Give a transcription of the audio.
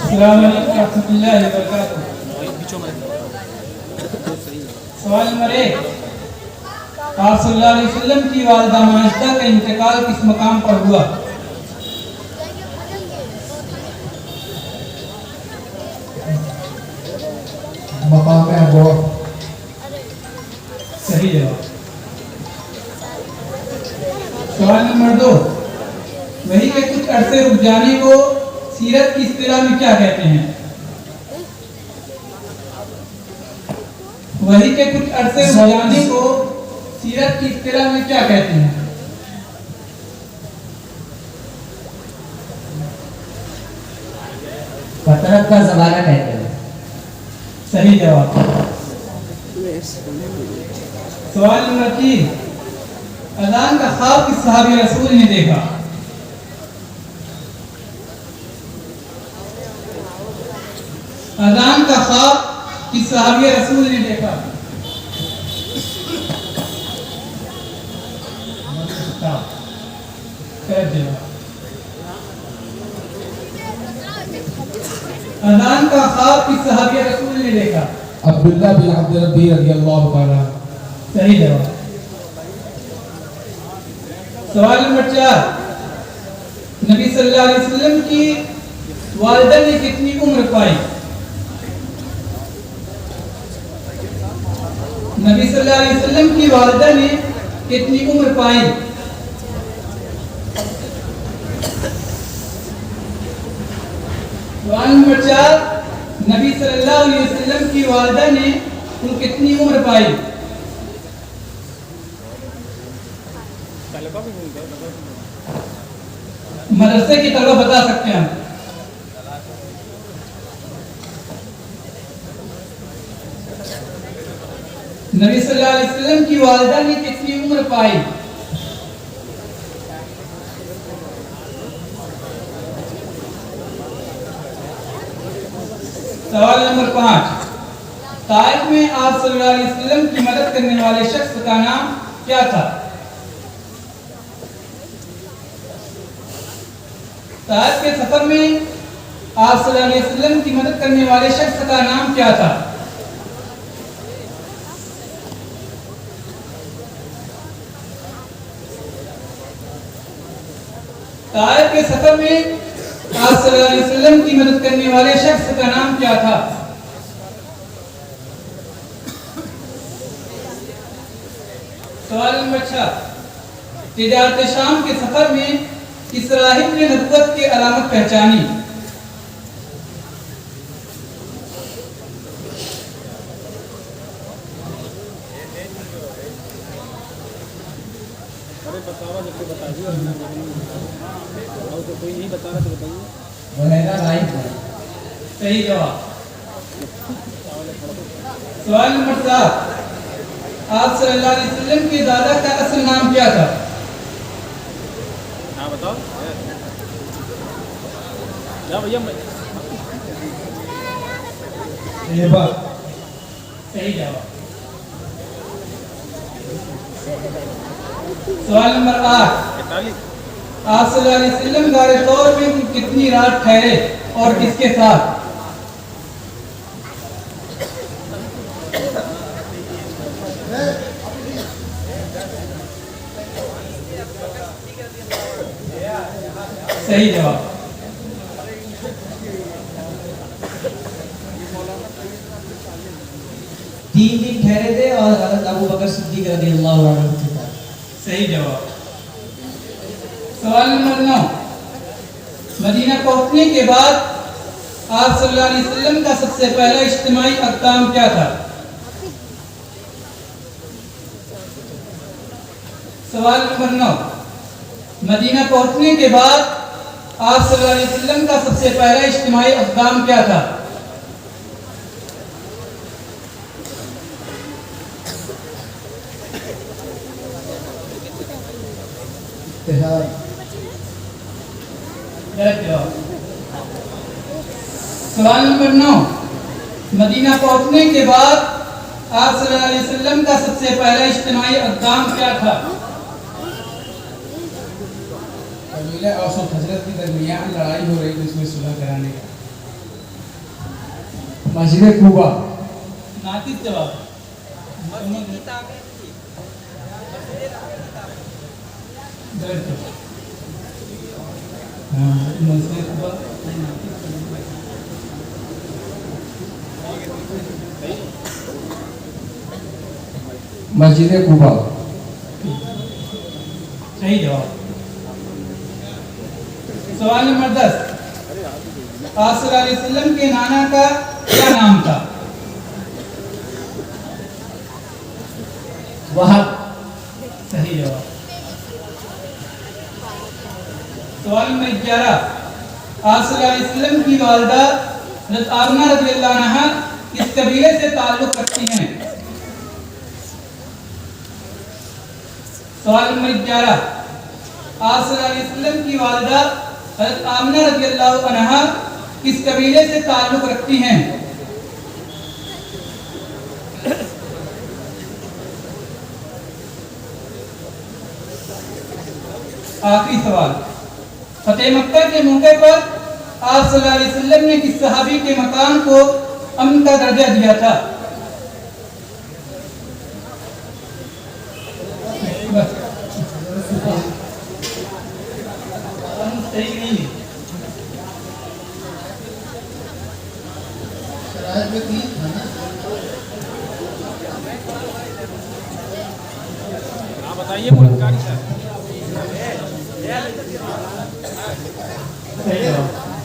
अस्सलाम वालेकुम रहमतुल्लाहि व बरकातुहू। सवाल नंबर 1, आप सल्लल्लाहु अलैहि वसल्लम की वालिदा माजिदा का इंतकाल किस मकाम पर हुआ? मकाम अबूआ। सही जवाब। सवाल नंबर 2, वही के कुछ अरसे रुक जाने को सीरत की इस्तिलाह में क्या कहते हैं? वही के कुछ अरसे रुक जाने को सीरत की इस्तिलाह में क्या कहते हैं? फतरत का ज़माना कहते हैं। सही जवाब। सवाल नंबर 3, अज़ान का ख्वाब किस सहाबी रसूल ने देखा? अज़ान का ख्वाब किस सहाबी रसूल ने देखा? अज़ान का ख्वाब किस सहाबी रसूल ने देखा? अब्दुल्लाह बिन अब्द रब्बी रज़ियल्लाहु ताला। सही जवाब। सवाल नंबर 4, नबी सल्लल्लाहु अलैहि वसल्लम की वालिदा ने कितनी उम्र पाई? नबी सल्लल्लाहु अलैहि वसल्लम की वालिदा ने कितनी उम्र पाई? सवाल नंबर 4, नबी सल्लल्लाहु अलैहि वसल्लम की वालिदा ने कितनी उम्र पाई? मदरसे की तलबा बता सकते हैं। नबी सल्लल्लाहु अलैहि वसल्लम की वालिदा ने कितनी उम्र पाई? सवाल नंबर 5, ताइफ में आप सल्लल्लाहु अलैहि वसल्लम की मदद करने वाले शख्स का नाम क्या था? ताइफ के सफर में आप सल्लल्लाहु अलैहि वसल्लम की मदद करने वाले शख्स का नाम क्या था? ताइफ के सफर में आप सल्लल्लाहु अलैहि वसल्लम की मदद करने वाले शख्स का नाम क्या था? सवाल नंबर 6, तिजारत शाम के सफर में किस राहिब ने नबुव्वत की अलामत पहचानी? कोई नहीं बता रहा तो बताइए। सही जवाब। सवाल नंबर 7, आप सल्लल्लाहु अलैहि वसल्लम के दादा का असल नाम क्या था? हाँ बताओ। क्या भैया सही जवाब। सवाल नंबर 8, आप सल्लल्लाहु अलैहि वसल्लम गारे तौर में कितनी रात ठहरे और किसके साथ? सही जवाब। तीन दिन ठहरे थे और हज़रत अबू बकर सिद्दीक रज़ियल्लाहु अन्हु के साथ। सही जवाब। सवाल नंबर 9, मदीना पहुंचने के बाद आप सल्लल्लाहु अलैहि वसल्लम का सबसे पहला इज्तिमाई अक़दाम क्या था? सवाल नंबर 9, मदीना पहुंचने के बाद आप सल्लल्लाहु अलैहि वसल्लम का सबसे पहला इज्तिमाई अक़दाम क्या था? सवाल नंबर 9, मदीना पहुंचने के बाद आप सल्लल्लाहु अलैहि वसल्लम का सबसे पहला इज्तिमाई अक़दाम क्या था? कबीला औस और खजरत के दरमियान लड़ाई हो रही थी, उसमें सुलह कराने का। मस्जिद कुबा। नाकिस जवाब। बैठ जाओ। हाँ, मस्जिद कुबा। मस्जिद कुबा। सही जवाब। सवाल नंबर 10, आप सल्लल्लाहु अलैहि वसल्लम के नाना का क्या नाम था? वहाब। सही जवाब। सवाल नंबर 11, आप सल्लल्लाहु अलैहि वसल्लम की वालिदा हज़रत आमिना रज़ियल्लाहु अन्हा किस कबीले से ताल्लुक़ रखती हैं? सवाल नंबर 11, आप सल्लल्लाहु अलैहि वसल्लम की वालिदा हज़रत आमिना रज़ियल्लाहु अन्हा किस कबीले से ताल्लुक़ रखती हैं? आखिरी सवाल, फतेह मक्का के मौके पर आप सल्लल्लाहु अलैहि वसल्लम ने किस सहाबी के मकान को अमन का दर्जा दिया था? सही नहीं है। आप बताइए पुरस्कार सही जवाब।